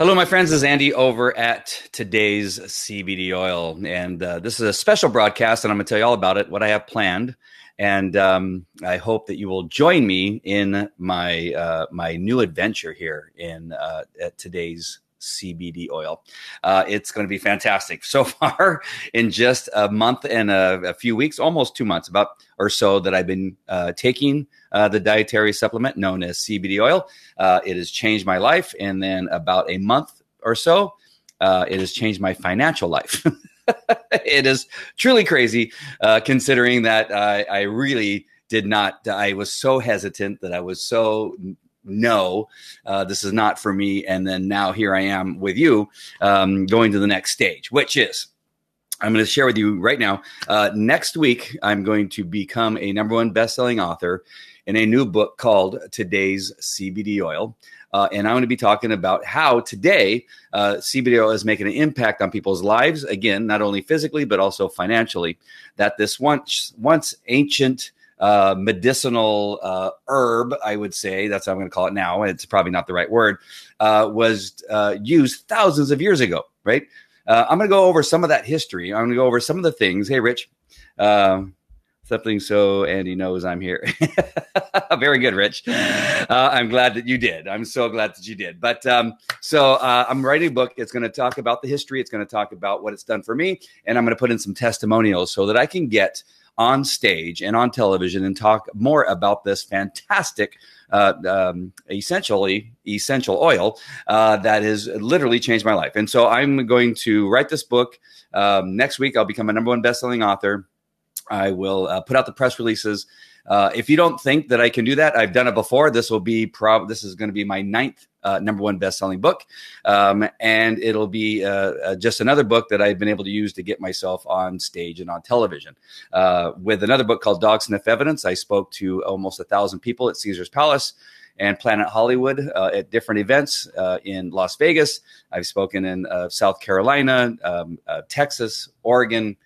Hello, my friends. This is Andy over at Today's CBD Oil. And this is a special broadcast, and I'm going to tell you all about it, what I have planned. And I hope that you will join me in my new adventure here at Today's CBD Oil. It's going to be fantastic. So far, in just a month and a few weeks, almost 2 months, about or so, that I've been taking the dietary supplement known as CBD oil. It has changed my life. And then about a month or so, it has changed my financial life. It is truly crazy, considering that I really did not. I was so hesitant that I was so no, this is not for me. And then now here I am with you, going to the next stage, which is I'm going to share with you right now. Next week, I'm going to become a #1 best-selling author in a new book called Today's CBD Oil. And I'm going to be talking about how today CBD oil is making an impact on people's lives. Again, not only physically, but also financially. That this once ancient medicinal herb, I would say, that's what I'm going to call it now. It's probably not the right word, was used thousands of years ago, right? I'm going to go over some of that history. I'm going to go over some of the things. Hey, Rich, something so Andy knows I'm here. Very good, Rich. I'm glad that you did. I'm so glad that you did. But so I'm writing a book. It's going to talk about the history. It's going to talk about what it's done for me. And I'm going to put in some testimonials so that I can get on stage and on television and talk more about this fantastic essential oil that has literally changed my life. And so I'm going to write this book. Next week, I'll become a #1 best-selling author. I will put out the press releases. If you don't think that I can do that, I've done it before. This is going to be my 9th #1 best-selling book. And it'll be just another book that I've been able to use to get myself on stage and on television. With another book called Dog Sniff Evidence, I spoke to almost 1,000 people at Caesar's Palace and Planet Hollywood at different events in Las Vegas. I've spoken in South Carolina, Texas, Oregon,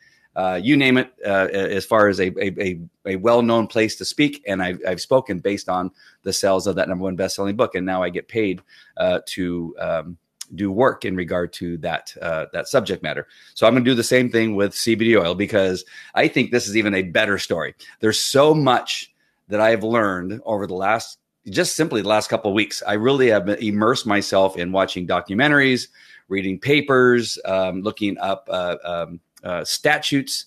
you name it, as far as a well-known place to speak. And I've spoken based on the sales of that #1 best-selling book. And now I get paid to do work in regard to that subject matter. So I'm going to do the same thing with CBD oil, because I think this is even a better story. There's so much that I have learned over the last couple of weeks. I really have immersed myself in watching documentaries, reading papers, looking up statutes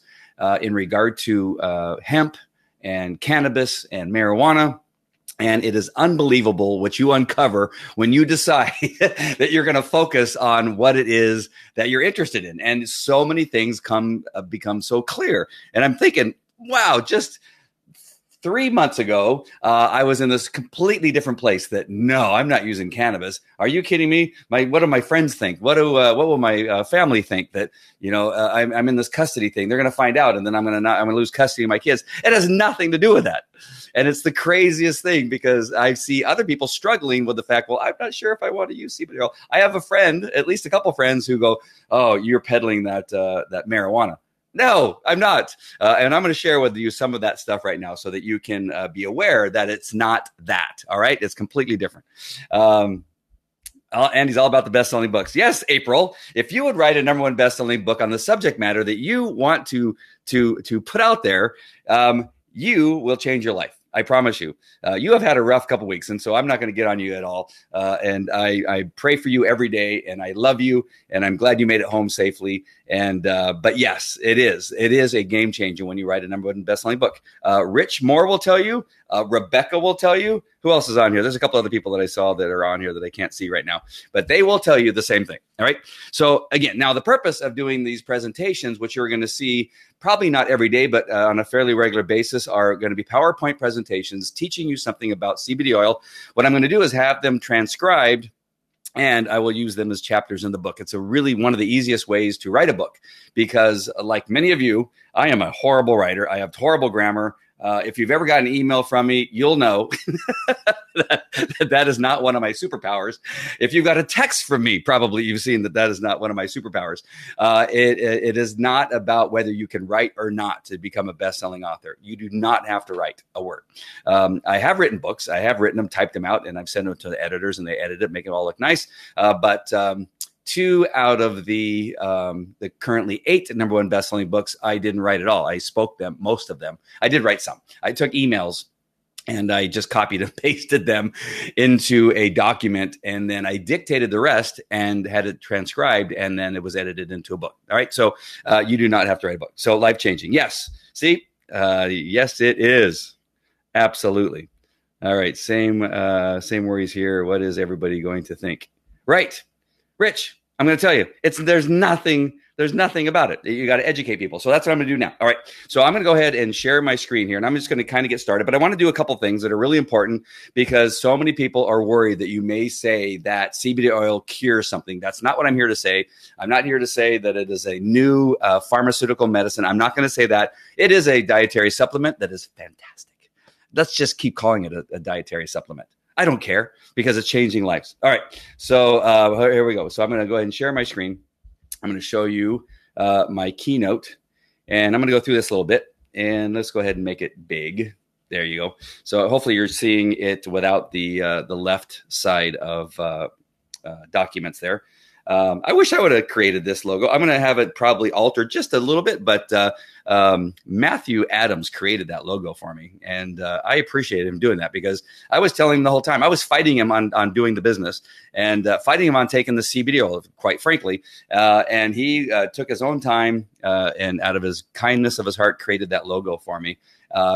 in regard to hemp and cannabis and marijuana. And it is unbelievable what you uncover when you decide that you're going to focus on what it is that you're interested in. And so many things become so clear. And I'm thinking, wow, just 3 months ago, I was in this completely different place that, no, I'm not using cannabis. Are you kidding me? What do my friends think? What will my family think that, I'm in this custody thing? They're going to find out, and then I'm going to lose custody of my kids. It has nothing to do with that. And it's the craziest thing, because I see other people struggling with the fact, well, I'm not sure if I want to use CBD oil. I have a friend, at least a couple friends, who go, oh, you're peddling that marijuana. No, I'm not. And I'm going to share with you some of that stuff right now so that you can be aware that it's not that. All right. It's completely different. Andy's all about the best-selling books. Yes, April, if you would write a #1 best-selling book on the subject matter that you want to put out there, you will change your life. I promise you. You have had a rough couple weeks, and so I'm not going to get on you at all. And I pray for you every day, and I love you, and I'm glad you made it home safely. And but yes, it is a game changer when you write a #1 best-selling book. Rich Moore will tell you. Rebecca will tell you. Who else is on here? There's a couple other people that I saw that are on here that I can't see right now, but they will tell you the same thing. All right. So again, now the purpose of doing these presentations, which you're going to see probably not every day, but on a fairly regular basis, are going to be PowerPoint presentations teaching you something about CBD oil. What I'm going to do is have them transcribed, and I will use them as chapters in the book. It's really one of the easiest ways to write a book, because like many of you, I am a horrible writer. I have horrible grammar. If you've ever gotten an email from me, you'll know that is not one of my superpowers. If you've got a text from me, probably you've seen that is not one of my superpowers. It is not about whether you can write or not to become a best-selling author. You do not have to write a word. I have written books. I have written them, typed them out, and I've sent them to the editors, and they edit it, make it all look nice. But 2 out of the currently 8 number 1 best-selling books, I didn't write at all. I spoke them, most of them. I did write some. I took emails and I just copied and pasted them into a document, and then I dictated the rest and had it transcribed, and then it was edited into a book. All right, so you do not have to write a book. So life-changing, yes. See, yes, it is. Absolutely. All right, same worries here. What is everybody going to think? Right. Rich, I'm going to tell you, there's nothing about it. You got to educate people. So that's what I'm going to do now. All right. So I'm going to go ahead and share my screen here, and I'm just going to kind of get started. But I want to do a couple things that are really important, because so many people are worried that you may say that CBD oil cures something. That's not what I'm here to say. I'm not here to say that it is a new pharmaceutical medicine. I'm not going to say that. It is a dietary supplement that is fantastic. Let's just keep calling it a dietary supplement. I don't care, because it's changing lives. All right. So here we go. So I'm going to go ahead and share my screen. I'm going to show you my keynote, and I'm going to go through this a little bit, and let's go ahead and make it big. There you go. So hopefully you're seeing it without the left side of documents there. I wish I would have created this logo. I'm going to have it probably altered just a little bit, but Matthew Adams created that logo for me, and I appreciate him doing that, because I was telling him the whole time, I was fighting him on doing the business, and fighting him on taking the CBD oil, quite frankly, and he took his own time and out of his kindness of his heart created that logo for me,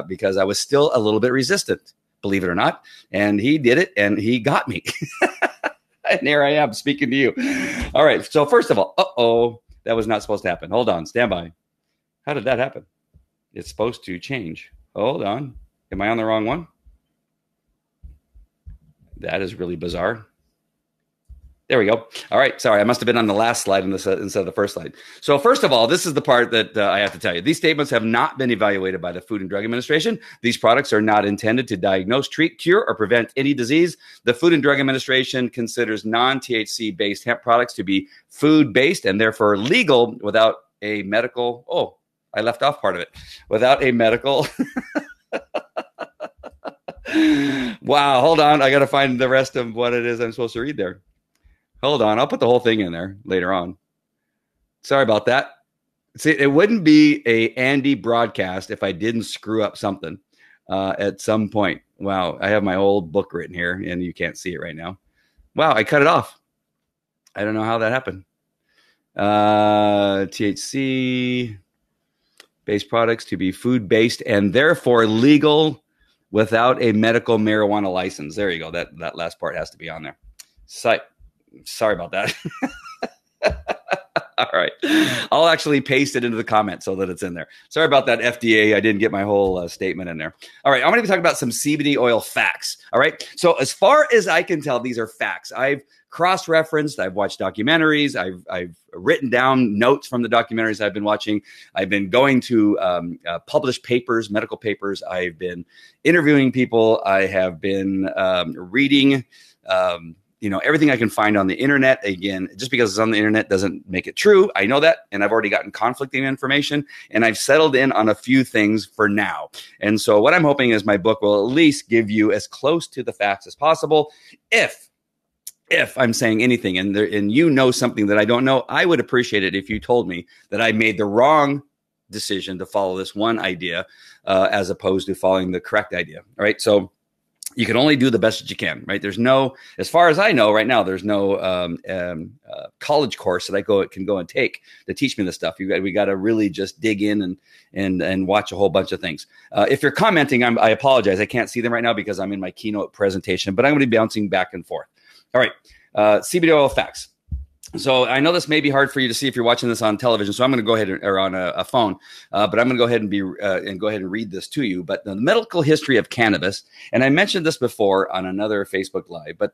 because I was still a little bit resistant, believe it or not, and he did it, and he got me. And here I am speaking to you. All right. So first of all, that was not supposed to happen. Hold on. Stand by. How did that happen? It's supposed to change. Hold on. Am I on the wrong one? That is really bizarre. There we go. All right. Sorry, I must have been on the last slide instead of the first slide. So first of all, this is the part that I have to tell you. These statements have not been evaluated by the Food and Drug Administration. These products are not intended to diagnose, treat, cure, or prevent any disease. The Food and Drug Administration considers non-THC-based hemp products to be food-based and therefore legal without a medical. Oh, I left off part of it. Without a medical. Wow. Hold on. I got to find the rest of what it is I'm supposed to read there. Hold on. I'll put the whole thing in there later on. Sorry about that. See, it wouldn't be a Andy broadcast if I didn't screw up something at some point. Wow. I have my old book written here, and you can't see it right now. Wow. I cut it off. I don't know how that happened. THC based products to be food based and therefore legal without a medical marijuana license. There you go. That last part has to be on there. Sorry about that. All right. I'll actually paste it into the comments so that it's in there. Sorry about that, FDA. I didn't get my whole statement in there. All right. I'm going to be talking about some CBD oil facts. All right. So as far as I can tell, these are facts. I've cross-referenced. I've watched documentaries. I've written down notes from the documentaries I've been watching. I've been going to published papers, medical papers. I've been interviewing people. I have been reading everything I can find on the internet. Again, just because it's on the internet doesn't make it true. I know that, and I've already gotten conflicting information, and I've settled in on a few things for now. And so what I'm hoping is my book will at least give you as close to the facts as possible. If I'm saying anything and you know something that I don't know, I would appreciate it if you told me that I made the wrong decision to follow this one idea as opposed to following the correct idea. All right. So you can only do the best that you can, right? There's no, as far as I know right now, there's no college course that I can go and take to teach me this stuff. We got to really just dig in and watch a whole bunch of things. If you're commenting, I apologize. I can't see them right now because I'm in my keynote presentation, but I'm going to be bouncing back and forth. All right. CBD oil facts. So I know this may be hard for you to see if you're watching this on television. So I'm going to go ahead or on a phone, but I'm going to go ahead and go ahead and read this to you. But the medical history of cannabis, and I mentioned this before on another Facebook Live, but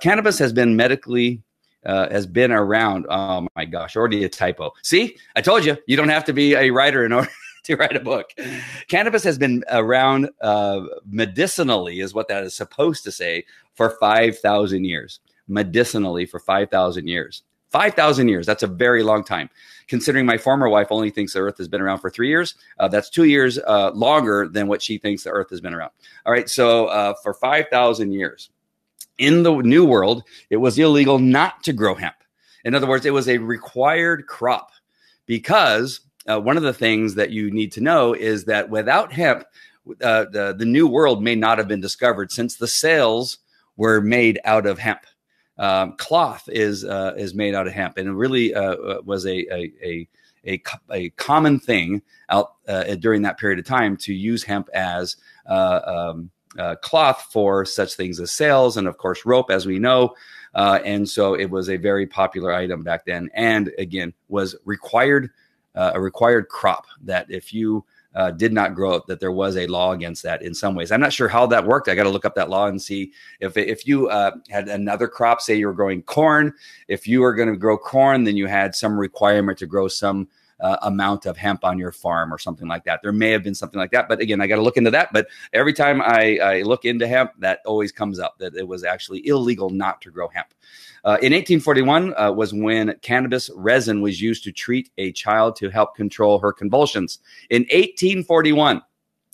cannabis has been has been around. Oh my gosh, already a typo. See, I told you, you don't have to be a writer in order to write a book. Cannabis has been around medicinally, is what that is supposed to say, for 5,000 years. Medicinally for 5,000 years. 5,000 years. That's a very long time. Considering my former wife only thinks the earth has been around for 3 years, that's 2 years longer than what she thinks the earth has been around. All right. So for 5,000 years in the New World, it was illegal not to grow hemp. In other words, it was a required crop because one of the things that you need to know is that without hemp, the New World may not have been discovered since the sails were made out of hemp. Cloth is made out of hemp, and it really was a common thing out during that period of time to use hemp as cloth for such things as sails and, of course, rope, as we know. And so it was a very popular item back then, and again was required a required crop that if you did not grow it, that there was a law against that in some ways. I'm not sure how that worked. I got to look up that law and see if you had another crop, say you were growing corn. If you were going to grow corn, then you had some requirement to grow some amount of hemp on your farm or something like that. There may have been something like that. But again, I got to look into that. But every time I look into hemp, that always comes up, that it was actually illegal not to grow hemp. In 1841 was when cannabis resin was used to treat a child to help control her convulsions. In 1841,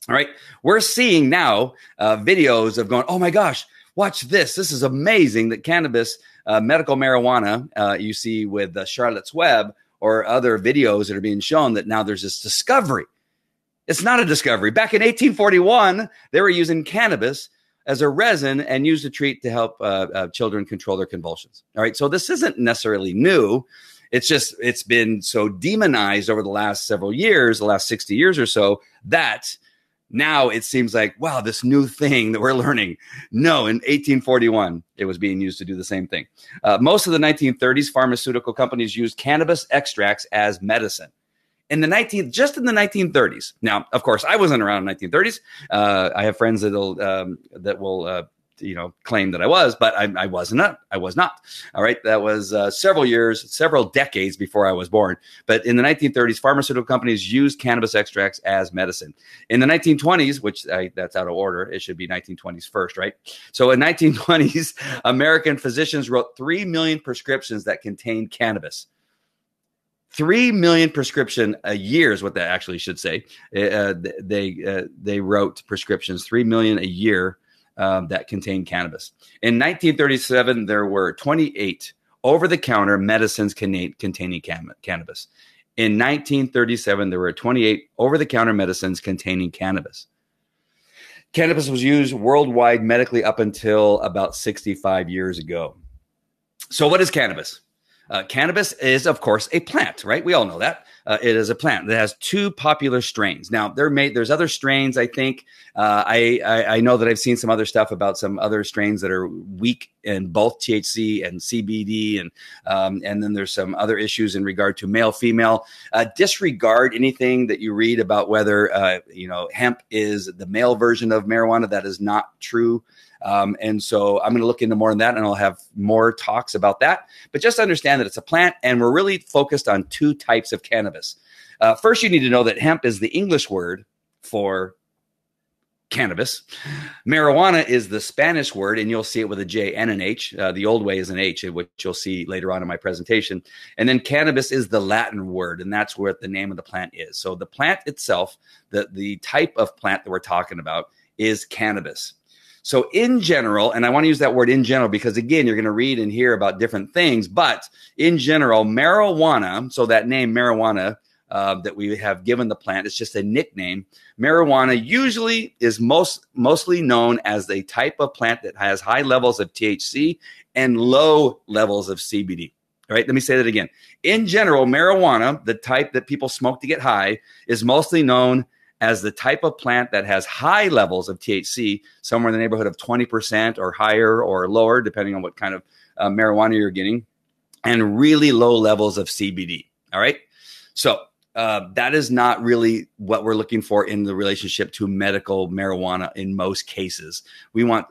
all right, we're seeing now videos of going, oh my gosh, watch this. This is amazing that cannabis, medical marijuana, you see with Charlotte's Web or other videos that are being shown that now there's this discovery. It's not a discovery. Back in 1841, they were using cannabis as a resin and used to help children control their convulsions. All right. So this isn't necessarily new. It's been so demonized over the last several years, the last 60 years or so, that now it seems like, wow, this new thing that we're learning. No, in 1841, it was being used to do the same thing. Most of the 1930s, pharmaceutical companies used cannabis extracts as medicine. In the 1930s. Now, of course, I wasn't around in the 1930s. I have friends that will claim that I was, but I was not. All right, that was several decades before I was born. But in the 1930s, pharmaceutical companies used cannabis extracts as medicine. In the 1920s, which that's out of order, it should be 1920s first, right? So in 1920s, American physicians wrote 3 million prescriptions that contained cannabis. 3 million prescription a year is what that actually should say. They wrote prescriptions, 3 million a year that contained cannabis. In 1937, there were 28 over-the-counter medicines containing cannabis. In 1937, there were 28 over-the-counter medicines containing cannabis. Cannabis was used worldwide medically up until about 65 years ago. So what is cannabis? Cannabis is, of course, a plant, right? We all know that. It is a plant that has 2 popular strains. Now, there's other strains, I think. I know that I've seen some other stuff about some other strains that are weak in both THC and CBD, and then there's some other issues in regard to male, female. Disregard anything that you read about whether hemp is the male version of marijuana. That is not true. And so I'm going to look into more on that, and I'll have more talks about that. But just understand that it's a plant, and we're really focused on 2 types of cannabis. First, you need to know that hemp is the English word for cannabis. Marijuana is the Spanish word, and you'll see it with a J and an H. The old way is an H, which you'll see later on in my presentation. And then cannabis is the Latin word, and that's where the name of the plant is. So the plant itself, the type of plant that we're talking about, is cannabis. So in general, and I want to use that word in general because, again, you're going to read and hear about different things, but in general, marijuana, so that name marijuana that we have given the plant, it's just a nickname. Marijuana usually is mostly known as the type of plant that has high levels of THC and low levels of CBD. All right, let me say that again. In general, marijuana, the type that people smoke to get high, is mostly known as the type of plant that has high levels of THC, somewhere in the neighborhood of 20% or higher or lower, depending on what kind of marijuana you're getting, and really low levels of CBD. All right. So that is not really what we're looking for in the relationship to medical marijuana in most cases. We want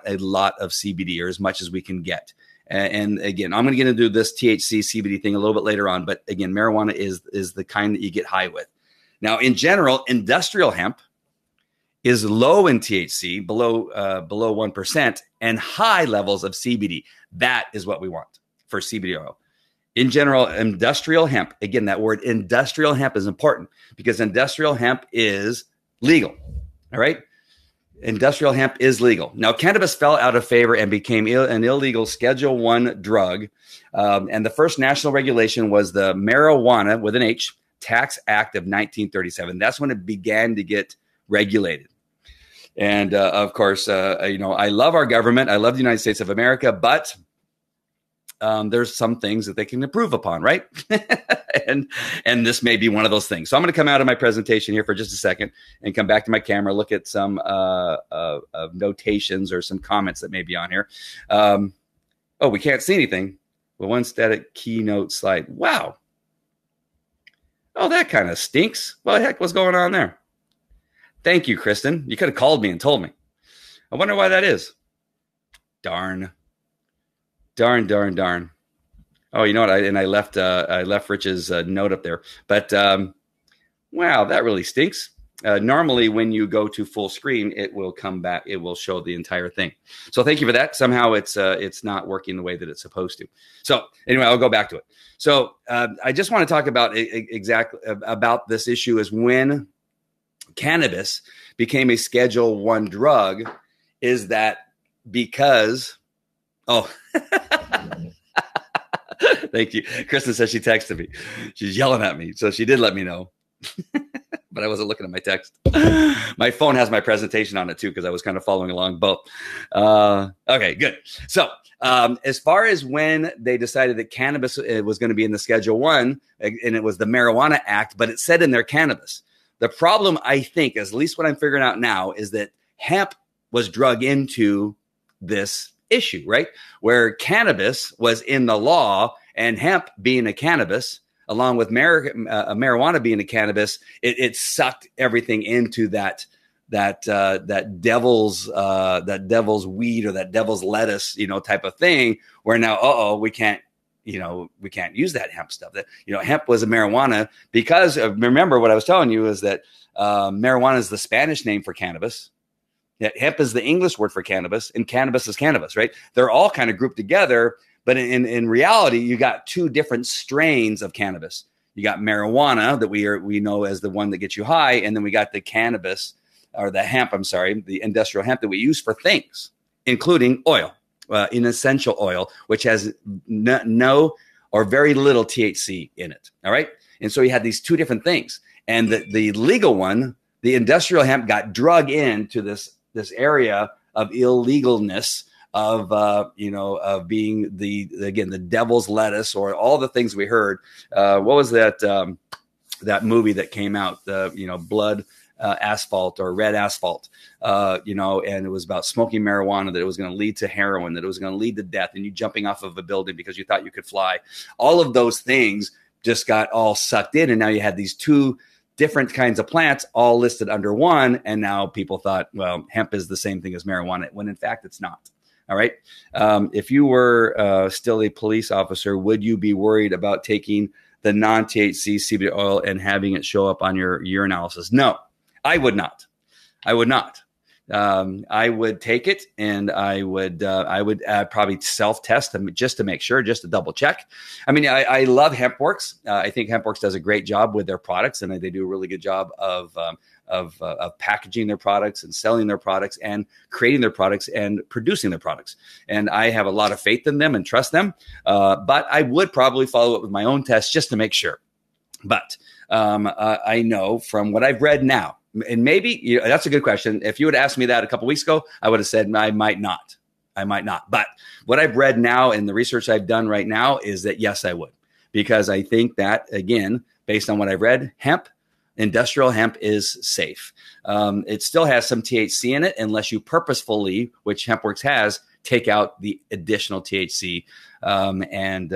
a lot of CBD, or as much as we can get. And again, I'm going to get into this THC CBD thing a little bit later on. But again, marijuana is the kind that you get high with. Now, in general, industrial hemp is low in THC, below 1%, and high levels of CBD. That is what we want for CBD oil. In general, industrial hemp, again, that word industrial hemp is important because industrial hemp is legal. All right. Industrial hemp is legal. Now, cannabis fell out of favor and became an illegal Schedule I drug. And the first national regulation was the Marijuana, with an H, Tax Act of 1937. That's when it began to get regulated. And of course, I love our government. I love the United States of America, but there's some things that they can improve upon, right? and this may be one of those things. So I'm going to come out of my presentation here for just a second and come back to my camera, look at some notations or some comments that may be on here. Oh, we can't see anything. Well, one static keynote slide. Wow. Oh, that kind of stinks. What the heck was going on there? Thank you, Kristen. You could have called me and told me. I wonder why that is. Darn. Oh, you know what? I left Rich's note up there. But wow, that really stinks. Normally, when you go to full screen, it will come back. It will show the entire thing. So thank you for that. Somehow it's not working the way that it's supposed to. So anyway, I'll go back to it. So I just want to talk about exactly about this issue is when cannabis became a Schedule I drug. Is that because? Oh. Thank you. Kristen says she texted me. She's yelling at me. So she did let me know. But I wasn't looking at my text. My phone has my presentation on it too, because I was kind of following along both. Okay, good. So as far as when they decided that cannabis was going to be in the Schedule I, and it was the Marijuana Act, but it said in there cannabis. The problem, I think, at least what I'm figuring out now, is that hemp was drug into this issue, right? Where cannabis was in the law and hemp being a cannabis, along with marijuana being a cannabis, it sucked everything into that devil's weed or that devil's lettuce, type of thing. Where now, we can't use that hemp stuff. That hemp was a marijuana because remember what I was telling you is that marijuana is the Spanish name for cannabis. Yeah, hemp is the English word for cannabis, and cannabis is cannabis, right? They're all kind of grouped together, but in reality, you got two different strains of cannabis. You got marijuana that we know as the one that gets you high, and then we got the cannabis or the hemp. I'm sorry, the industrial hemp that we use for things, including oil, an essential oil, which has no or very little THC in it. All right, and so you had these two different things, and the legal one, the industrial hemp, got drug into this area of illegalness of being the devil's lettuce or all the things we heard. What was that movie that came out? Blood asphalt or red asphalt. And it was about smoking marijuana, that it was going to lead to heroin, that it was going to lead to death, and you jumping off of a building because you thought you could fly. All of those things just got all sucked in, and now you had these two different kinds of plants all listed under one. And now people thought, well, hemp is the same thing as marijuana, when in fact it's not. All right. If you were still a police officer, would you be worried about taking the non-THC CBD oil and having it show up on your urinalysis? No, I would not. I would not. I would take it, and I would probably self-test them just to make sure, just to double check. I mean, I love HempWorks. I think HempWorks does a great job with their products, and they do a really good job of packaging their products and selling their products and creating their products and producing their products. And I have a lot of faith in them and trust them. But I would probably follow up with my own test just to make sure. But I know from what I've read now, and maybe that's a good question. If you would ask me that a couple weeks ago, I would have said I might not. But what I've read now and the research I've done right now is that yes, I would, because I think that, again, based on what I've read, industrial hemp is safe. It still has some THC in it, unless you purposefully, which HempWorks has, take out the additional THC, and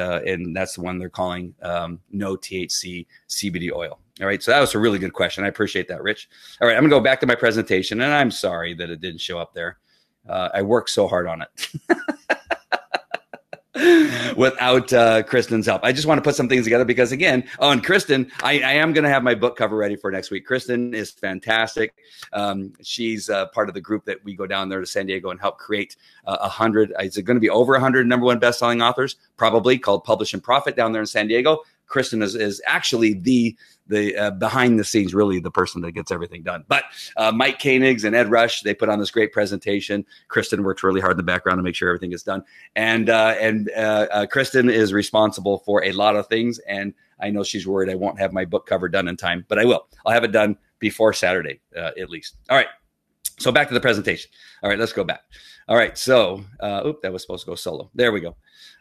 that's the one they're calling no THC CBD oil. All right, so that was a really good question. I appreciate that, Rich. All right, I'm gonna go back to my presentation, and I'm sorry that it didn't show up there. I worked so hard on it. without Kristen's help. I just want to put some things together because, again, and Kristen, I am going to have my book cover ready for next week. Kristen is fantastic. She's part of the group that we go down there to San Diego and help create 100. Is it going to be over 100 number one best-selling authors? Probably, called Publish and Profit down there in San Diego. Kristen is actually the behind the scenes, really the person that gets everything done. But Mike Koenigs and Ed Rush, they put on this great presentation. Kristen works really hard in the background to make sure everything is done. And Kristen is responsible for a lot of things. And I know she's worried I won't have my book cover done in time, but I will. I'll have it done before Saturday, at least. All right. So back to the presentation. All right, let's go back. All right. So, that was supposed to go solo. There we go.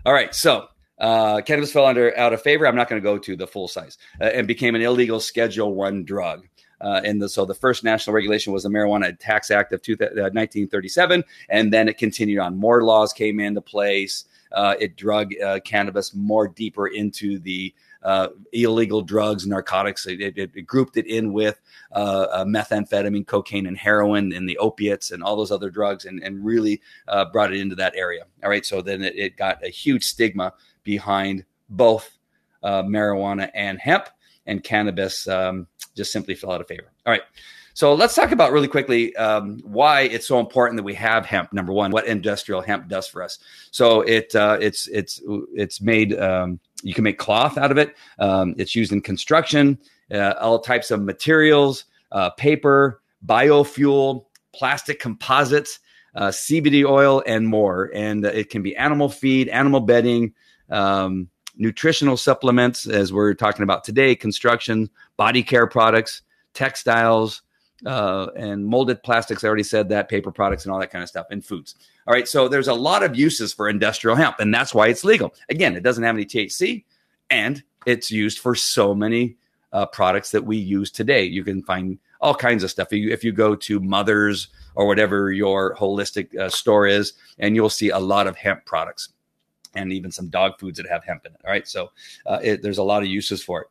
All right. So, cannabis fell out of favor. I'm not going to go to the full size and became an illegal Schedule I drug. So the first national regulation was the Marijuana Tax Act of 1937. And then it continued on. More laws came into place. It drug cannabis more deeper into the illegal drugs, narcotics. It grouped it in with methamphetamine, cocaine, and heroin, and the opiates and all those other drugs, and really brought it into that area. All right. So then it got a huge stigma behind both marijuana and hemp, and cannabis just simply fell out of favor. All right. So let's talk about really quickly why it's so important that we have hemp. Number one, what industrial hemp does for us. So it's made. You can make cloth out of it. It's used in construction, all types of materials, paper, biofuel, plastic composites, CBD oil, and more. And it can be animal feed, animal bedding, nutritional supplements, as we're talking about today, construction, body care products, textiles, and molded plastics. I already said that, paper products and all that kind of stuff, and foods. All right. So there's a lot of uses for industrial hemp, and that's why it's legal. Again, it doesn't have any THC, and it's used for so many products that we use today. You can find all kinds of stuff. If you go to Mother's or whatever your holistic store is, and you'll see a lot of hemp products, and even some dog foods that have hemp in it. All right. So there's a lot of uses for it.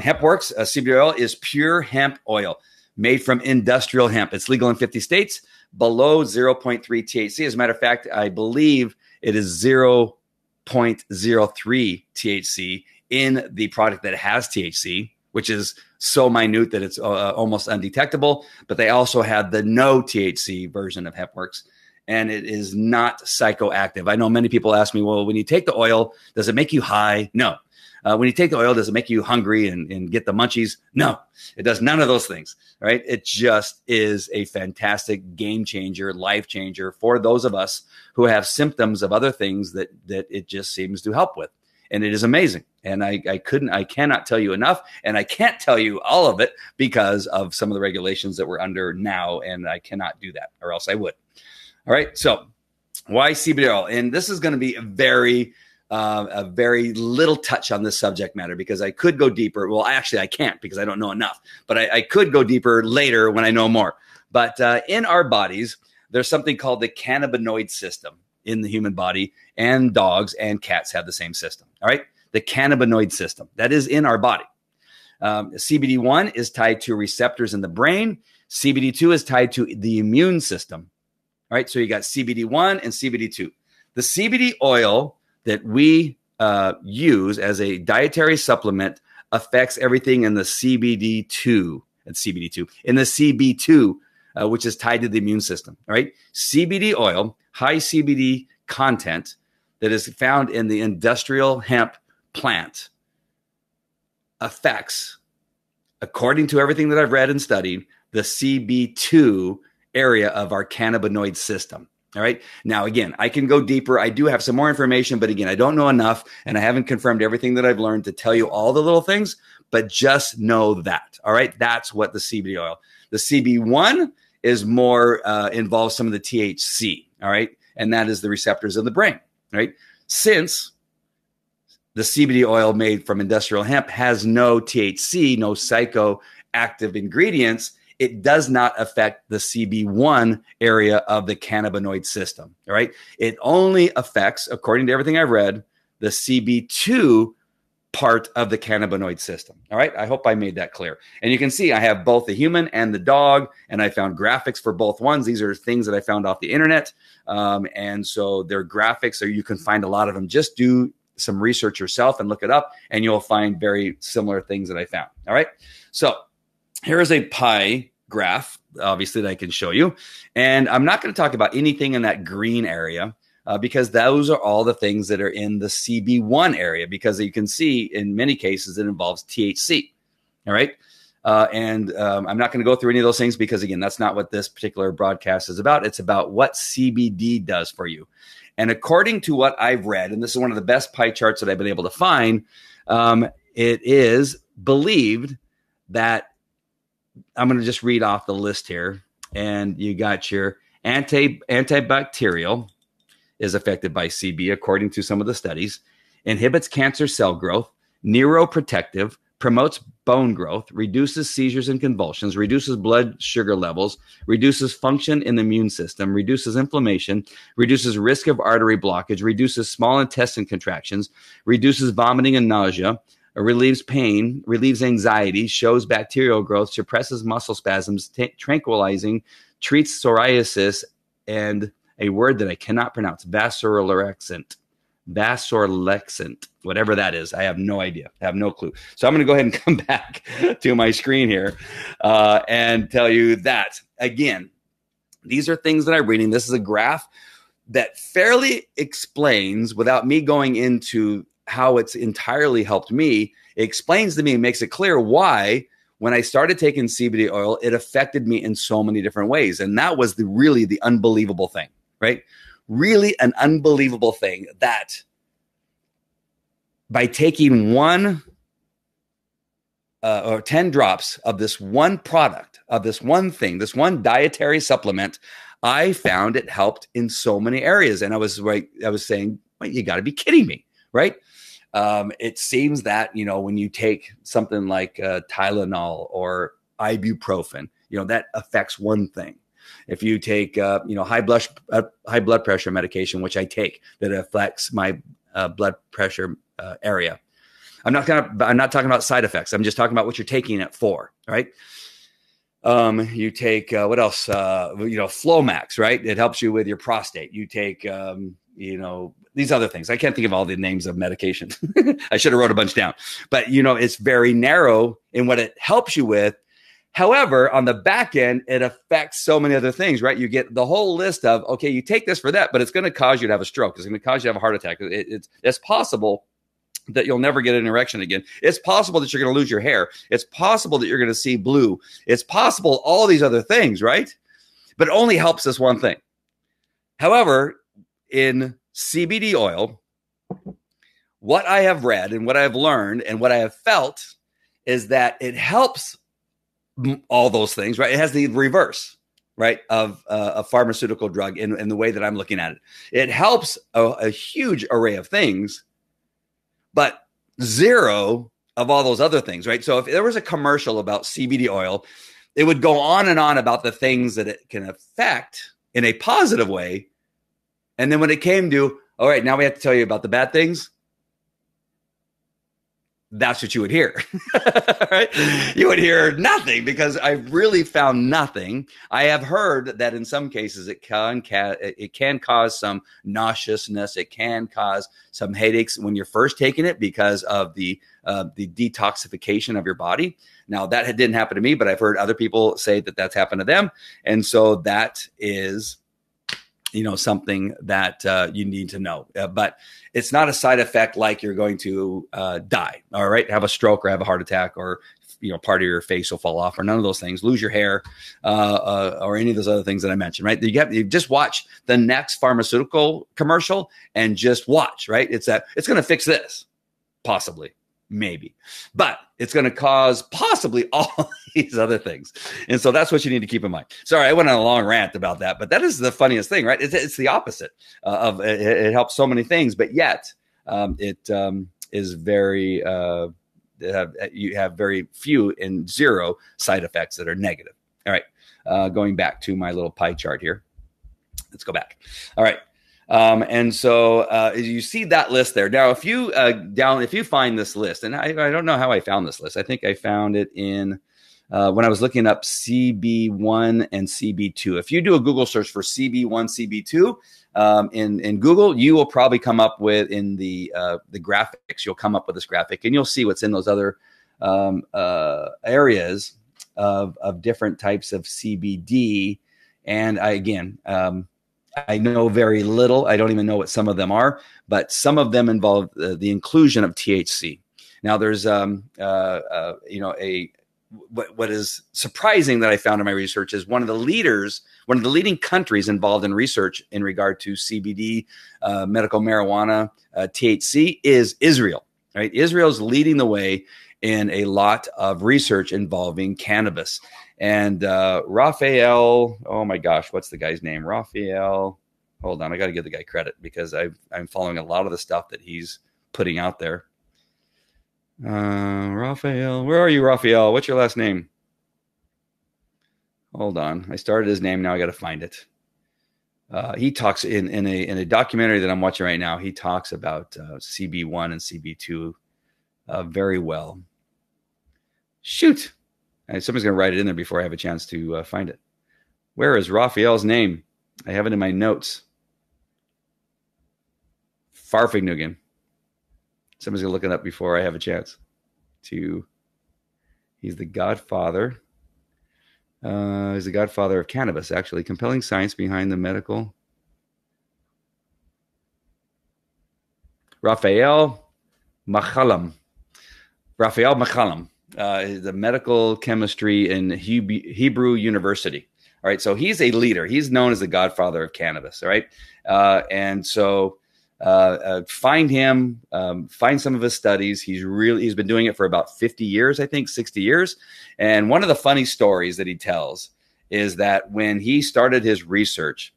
Hemp Works, CBD oil is pure hemp oil made from industrial hemp. It's legal in 50 states, below 0.3 THC. As a matter of fact, I believe it is 0.03 THC in the product that has THC, which is so minute that it's almost undetectable. But they also have the no THC version of Hemp Works, and it is not psychoactive. I know many people ask me, well, when you take the oil, does it make you high? No. When you take the oil, does it make you hungry and get the munchies? No, it does none of those things, right? It just is a fantastic game changer, life changer for those of us who have symptoms of other things that it just seems to help with. And it is amazing. And I cannot tell you enough, and I can't tell you all of it because of some of the regulations that we're under now, and I cannot do that, or else I would. All right. So why CBD oil? And this is going to be a very little touch on this subject matter, because I could go deeper. Well, actually I can't, because I don't know enough, but I could go deeper later when I know more. But in our bodies, there's something called the cannabinoid system in the human body, and dogs and cats have the same system. All right. The cannabinoid system that is in our body. CBD1 is tied to receptors in the brain. CBD2 is tied to the immune system. All right. So you got CBD1 and CBD2. The CBD oil that we use as a dietary supplement affects everything in the CBD2 and CBD2 in the CB2, which is tied to the immune system. All right. CBD oil, high CBD content that is found in the industrial hemp plant, affects, according to everything that I've read and studied, the CB2 area of our cannabinoid system. All right. Now, again, I can go deeper. I do have some more information, but again, I don't know enough, and I haven't confirmed everything that I've learned to tell you all the little things, but just know that. All right. That's what the CBD oil. The CB1 is more involves some of the THC. All right. And that is the receptors of the brain. Right. Since the CBD oil made from industrial hemp has no THC, no psychoactive ingredients, it does not affect the CB1 area of the cannabinoid system. All right. It only affects, according to everything I've read, the CB2 part of the cannabinoid system. All right. I hope I made that clear. And you can see I have both the human and the dog, and I found graphics for both ones. These are things that I found off the internet. And so they're graphics, or you can find a lot of them. Just do some research yourself and look it up, and you'll find very similar things that I found. All right. So here is a pie graph, obviously, that I can show you. And I'm not going to talk about anything in that green area, because those are all the things that are in the CB1 area, because you can see in many cases it involves THC. All right. I'm not going to go through any of those things because, again, that's not what this particular broadcast is about. It's about what CBD does for you. And according to what I've read, and this is one of the best pie charts that I've been able to find, it is believed that, I'm going to just read off the list here. And you got your antibacterial is affected by CB, according to some of the studies, inhibits cancer cell growth, neuroprotective, promotes bone growth, reduces seizures and convulsions, reduces blood sugar levels, reduces function in the immune system, reduces inflammation, reduces risk of artery blockage, reduces small intestine contractions, reduces vomiting and nausea, relieves pain, relieves anxiety, shows bacterial growth, suppresses muscle spasms, tranquilizing, treats psoriasis, and a word that I cannot pronounce, vasorilexant, whatever that is. I have no idea. I have no clue. So I'm going to go ahead and come back to my screen here and tell you that, again, these are things that I'm reading. This is a graph that fairly explains, without me going into how it's entirely helped me, it explains to me and makes it clear why, when I started taking CBD oil, it affected me in so many different ways. And that was really the unbelievable thing, right? Really an unbelievable thing, that by taking one or 10 drops of this one product, of this one thing, this one dietary supplement, I found it helped in so many areas. And I was saying, well, you got to be kidding me, right? It seems that, when you take something like Tylenol or ibuprofen, that affects one thing. If you take, high blood pressure medication, which I take, that affects my blood pressure area. I'm not talking about side effects. I'm just talking about what you're taking it for, right? You take what else? Flomax, right? It helps you with your prostate. You take, these other things. I can't think of all the names of medication. I should have wrote a bunch down. But, it's very narrow in what it helps you with. However, on the back end, it affects so many other things, right? You get the whole list of, okay, you take this for that, but it's going to cause you to have a stroke. It's going to cause you to have a heart attack. It's possible that you'll never get an erection again. It's possible that you're going to lose your hair. It's possible that you're going to see blue. It's possible all these other things, right? But it only helps this one thing. However, in CBD oil, what I have read and what I've learned and what I have felt is that it helps all those things, right? It has the reverse, right, of a pharmaceutical drug in the way that I'm looking at it. It helps a huge array of things, but zero of all those other things, right? So if there was a commercial about CBD oil, it would go on and on about the things that it can affect in a positive way. And then when it came to, all right, now we have to tell you about the bad things, that's what you would hear, right? You would hear nothing, because I really found nothing. I have heard that in some cases it can cause some nauseousness. It can cause some headaches when you're first taking it because of the detoxification of your body. Now, that didn't happen to me, but I've heard other people say that that's happened to them. And so that is something that you need to know. But it's not a side effect like you're going to die, all right? Have a stroke or have a heart attack, or, part of your face will fall off, or none of those things, lose your hair, or any of those other things that I mentioned, right? You just watch the next pharmaceutical commercial and just watch, right? It's going to fix this, possibly. Maybe, but it's going to cause possibly all these other things. And so that's what you need to keep in mind. Sorry, I went on a long rant about that, but that is the funniest thing, right? It's the opposite of it helps so many things, but yet it is very, you have very few and zero side effects that are negative. All right. Going back to my little pie chart here. Let's go back. All right. And so you see that list there. Now, if you find this list, and I don't know how I found this list. I think I found it in when I was looking up CB1 and CB2. If you do a Google search for CB1, CB2 in Google, you will probably come up with in the graphics. You'll come up with this graphic, and you'll see what's in those other areas of different types of CBD. And I know very little. I don't even know what some of them are, but some of them involve the inclusion of THC. Now, there's what is surprising that I found in my research is one of the leading countries involved in research in regard to CBD, medical marijuana, THC is Israel. Right, Israel's leading the way in a lot of research involving cannabis. And Raphael, oh my gosh, what's the guy's name? Raphael. Hold on, I got to give the guy credit because I'm following a lot of the stuff that he's putting out there. Raphael, where are you, Raphael? What's your last name? Hold on, I started his name. Now I got to find it. He talks in a documentary that I'm watching right now. He talks about CB1 and CB2 very well. Shoot. Somebody's going to write it in there before I have a chance to find it. Where is Raphael's name? I have it in my notes. Farfignugan. Somebody's going to look it up before I have a chance to. He's the godfather. He's the godfather of cannabis, actually. Compelling science behind the medical. Raphael Machalam. The medical chemistry in Hebrew University. All right, so he's a leader. He's known as the godfather of cannabis. All right, and so find him, find some of his studies. He's been doing it for about 50 years, I think 60 years. And one of the funny stories that he tells is that when he started his research,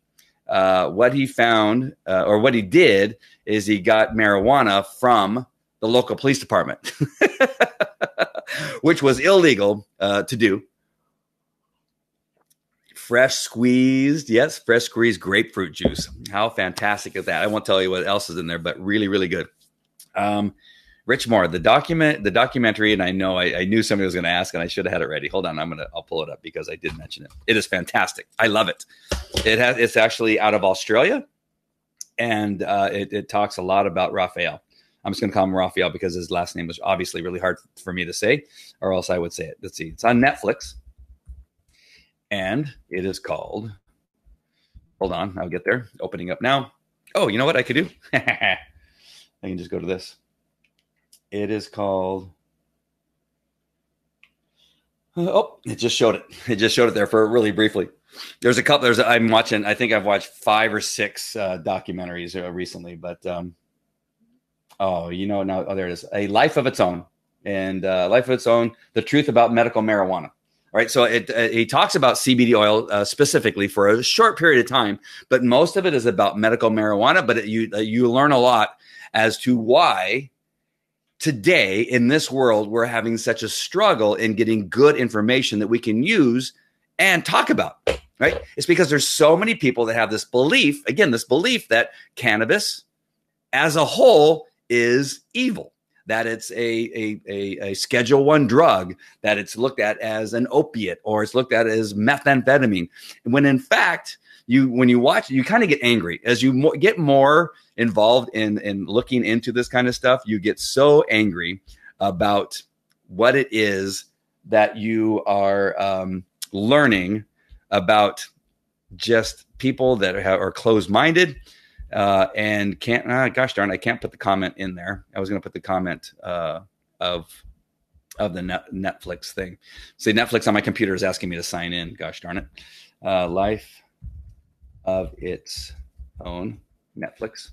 what he found or what he did is he got marijuana from the local police department, which was illegal to do. Fresh squeezed grapefruit juice. How fantastic is that? I won't tell you what else is in there, but really, really good. Rich Moore, the documentary, and I know I knew somebody was going to ask, and I should have had it ready. Hold on, I'll pull it up because I did mention it. It is fantastic. I love it. It's actually out of Australia, and it talks a lot about Raphael. I'm just going to call him Raphael because his last name was obviously really hard for me to say, or else I would say it. Let's see. It's on Netflix, and it is called. Hold on, I'll get there. Opening up now. Oh, you know what I could do? I can just go to this. It is called. Oh, it just showed it. It just showed it there for really briefly. There's a couple. I'm watching. I think I've watched 5 or 6 documentaries recently, but now there it is. A Life of Its Own, and Life of Its Own: The Truth About Medical Marijuana. All right, so he talks about CBD oil specifically for a short period of time, but most of it is about medical marijuana. But you learn a lot as to why today in this world we're having such a struggle in getting good information that we can use and talk about. Right? It's because there's so many people that have this belief that cannabis as a whole is evil, that it's a Schedule I drug, that it's looked at as an opiate, or it's looked at as methamphetamine. When in fact, when you watch, you kind of get angry as you get more involved in looking into this kind of stuff. You get so angry about what it is that you are learning about just people that are closed-minded. And can't, gosh darn, I can't put the comment in there. I was going to put the comment of the Netflix thing. See, Netflix on my computer is asking me to sign in. Gosh darn it. Life of Its Own, Netflix.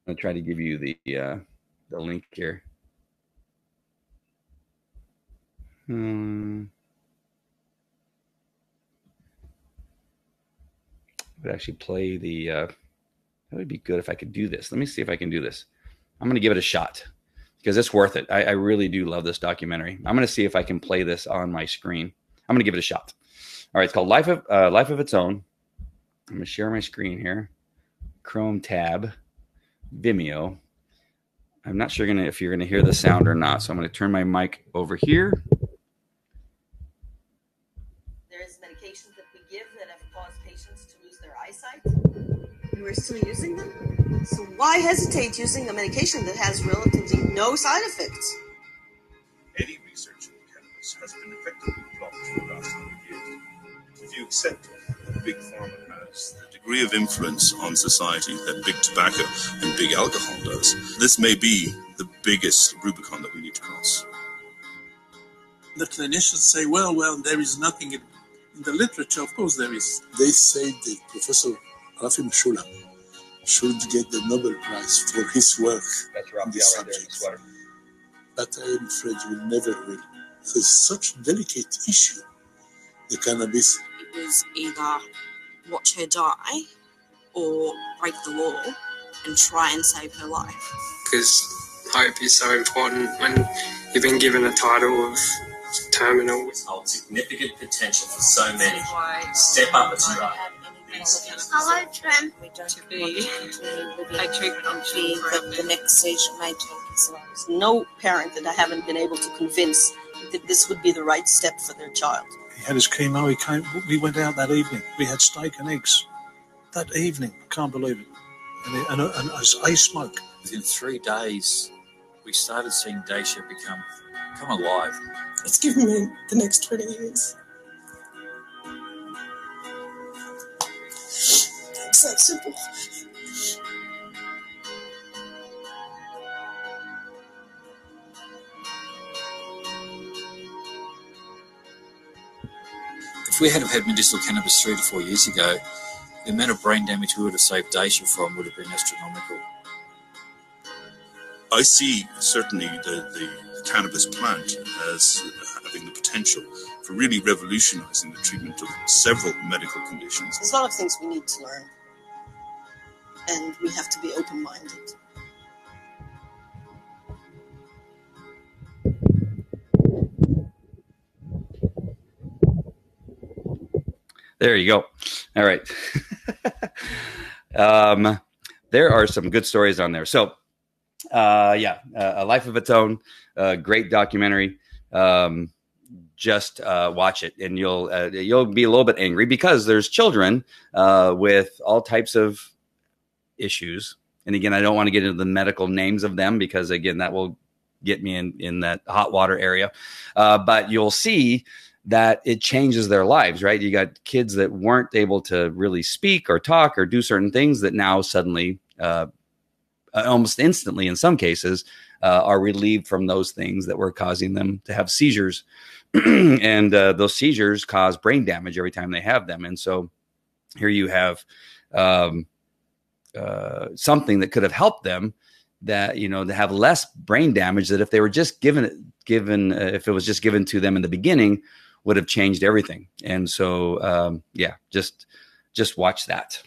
I'm going to try to give you the link here. Would actually play the. That would be good if I could do this. Let me see if I can do this. I'm going to give it a shot because it's worth it. I really do love this documentary. I'm going to see if I can play this on my screen. I'm going to give it a shot. All right, it's called Life of Its Own. I'm going to share my screen here. Chrome tab, Vimeo. I'm not sure if you're gonna hear the sound or not, so I'm gonna turn my mic over here. There is medications that we give that have caused patients to lose their eyesight, and we're still using them. So why hesitate using a medication that has relatively no side effects? Any research in cannabis has been effectively blocked for the last 100 years. If you accept that Big Pharma has the degree of influence on society that Big Tobacco and Big Alcohol does, this may be the biggest Rubicon that we need to cross. The clinicians say, well, there is nothing in the literature. Of course there is. They say that Professor Rafim Shulam should get the Nobel Prize for his work on this subject. But I am afraid he will never will. So it's such a delicate issue, the cannabis. It was either watch her die or break the law and try and save her life. Because hope is so important when you've been given a title of terminal. Holds significant potential for so many. Step up and try. Hello, Trim. We don't want to continue with a treatment on fear that the next seizure may take his life. There's no parent that I haven't been able to convince that this would be the right step for their child. He had his chemo, we went out that evening. We had steak and eggs. That evening, can't believe it. And a smoke. Within 3 days, we started seeing Daisha come alive. It's given me the next 20 years. It's that simple. If we had have had medicinal cannabis 3 to 4 years ago, the amount of brain damage we would have saved Daisha from would have been astronomical. I see certainly the cannabis plant as having the potential for really revolutionizing the treatment of several medical conditions. There's a lot of things we need to learn, and we have to be open-minded. There you go. All right. There are some good stories on there. So, A Life of Its Own, great documentary. Just watch it, and you'll be a little bit angry because there's children with all types of issues. And again, I don't want to get into the medical names of them because, again, that will get me in that hot water area. But you'll see that it changes their lives, right? You got kids that weren't able to really speak or talk or do certain things that now suddenly, almost instantly in some cases, are relieved from those things that were causing them to have seizures. And those seizures cause brain damage every time they have them. And so here you have something that could have helped them, that, to have less brain damage, that if they were just if it was just given to them in the beginning, would have changed everything. And so, just watch that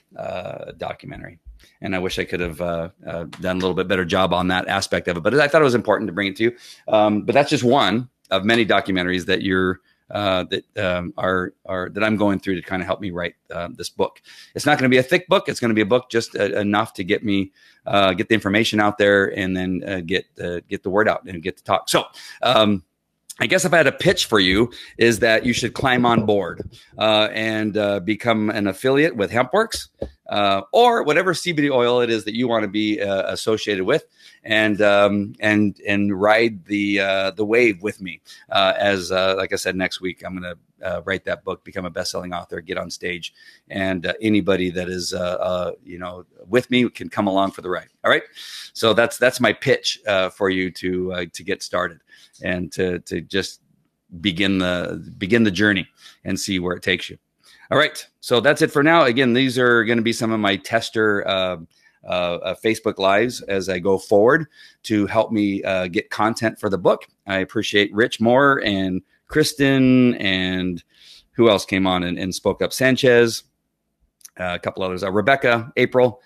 documentary. And I wish I could have done a little bit better job on that aspect of it. But I thought it was important to bring it to you. But that's just one of many documentaries that that I'm going through to kind of help me write this book. It's not going to be a thick book. It's going to be a book just enough to get me get the information out there, and then get the word out and get to talk. So. I guess if I had a pitch for you, is that you should climb on board and become an affiliate with HempWorks or whatever CBD oil it is that you want to be associated with, and ride the wave with me. Like I said, next week I'm going to write that book, become a best-selling author, get on stage, and anybody that is with me can come along for the ride. All right, so that's my pitch for you to get started. And to just begin the journey and see where it takes you. All right, so that's it for now. Again, these are going to be some of my tester Facebook Lives as I go forward to help me get content for the book. I appreciate Rich Moore and Kristen, and who else came on and spoke up? Sanchez, a couple others, Rebecca, April.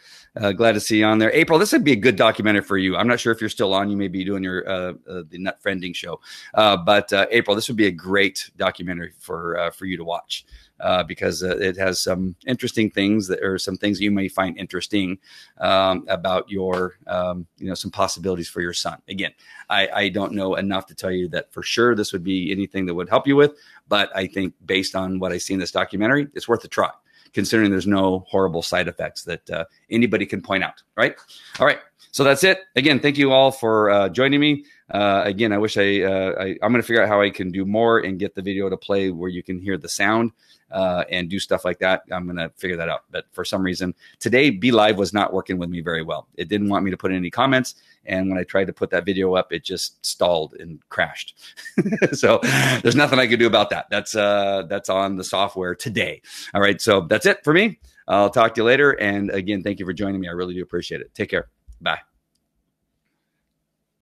Glad to see you on there. April, this would be a good documentary for you. I'm not sure if you're still on. You may be doing your the Nut Friending show. But April, this would be a great documentary for you to watch. because it has some interesting things that are some things you may find interesting about your, some possibilities for your son. Again, I don't know enough to tell you that for sure this would be anything that would help you with, but I think based on what I see in this documentary, it's worth a try, considering there's no horrible side effects that anybody can point out, right? All right. So that's it. Again, thank you all for joining me. Again, I wish I'm going to figure out how I can do more and get the video to play where you can hear the sound and do stuff like that. I'm going to figure that out. But for some reason, today, Be Live was not working with me very well. It didn't want me to put in any comments. And when I tried to put that video up, it just stalled and crashed. So there's nothing I could do about that. That's on the software today. All right. So that's it for me. I'll talk to you later. And again, thank you for joining me. I really do appreciate it. Take care. Bye.